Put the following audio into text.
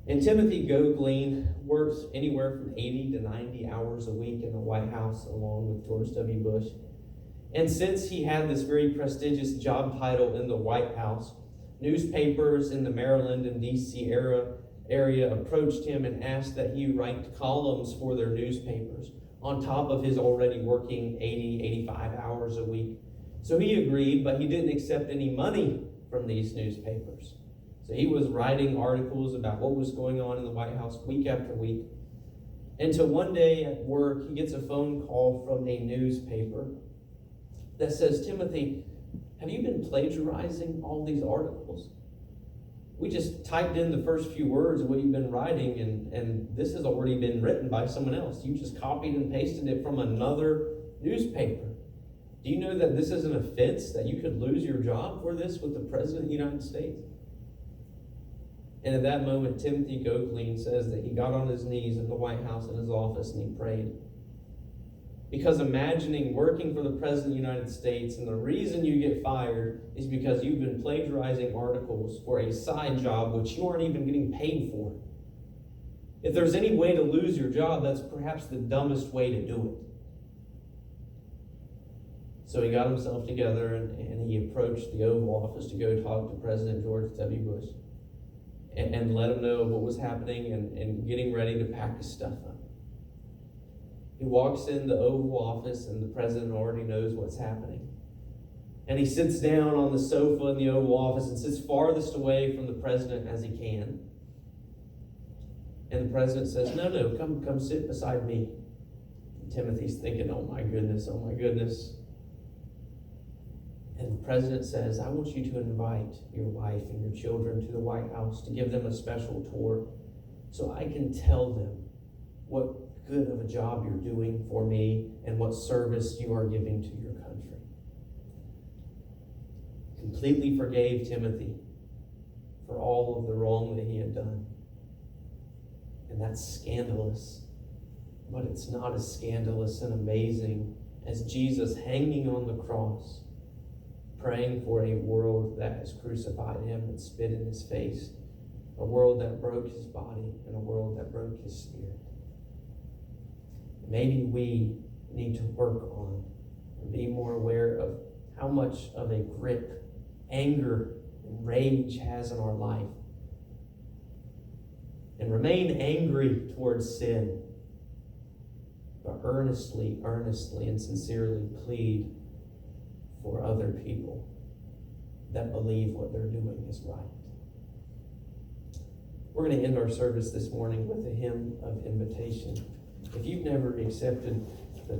And Timothy Goeglein works anywhere from 80 to 90 hours a week in the White House along with George W. Bush. And since he had this very prestigious job title in the White House, newspapers in the Maryland and D.C. area approached him and asked that he write columns for their newspapers on top of his already working 80, 85 hours a week. So he agreed, but he didn't accept any money from these newspapers. So he was writing articles about what was going on in the White House week after week. Until one day at work, he gets a phone call from a newspaper that says, "Timothy, have you been plagiarizing all these articles? We just typed in the first few words of what you've been writing, and this has already been written by someone else. You just copied and pasted it from another newspaper. Do you know that this is an offense, that you could lose your job for this with the President of the United States?" And at that moment, Timothy Goeglein says that he got on his knees in the White House in his office and he prayed. Because imagining working for the President of the United States and the reason you get fired is because you've been plagiarizing articles for a side job which you aren't even getting paid for. If there's any way to lose your job, that's perhaps the dumbest way to do it. So he got himself together and he approached the Oval Office to go talk to President George W. Bush and let him know what was happening and getting ready to pack his stuff up. He walks in the Oval Office and the president already knows what's happening. And he sits down on the sofa in the Oval Office and sits farthest away from the president as he can. And the president says, no, come sit beside me. And Timothy's thinking, oh my goodness. And the president says, I want you to invite your wife and your children to the White House to give them a special tour so I can tell them what good of a job you're doing for me and what service you are giving to your country. Completely forgave Timothy for all of the wrong that he had done. And that's scandalous. But it's not as scandalous and amazing as Jesus hanging on the cross, praying for a world that has crucified him and spit in his face, a world that broke his body and a world that broke his spirit. Maybe we need to work on and be more aware of how much of a grip anger and rage has in our life. And remain angry towards sin, but earnestly and sincerely plead for other people that believe what they're doing is right. We're going to end our service this morning with a hymn of invitation. If you've never accepted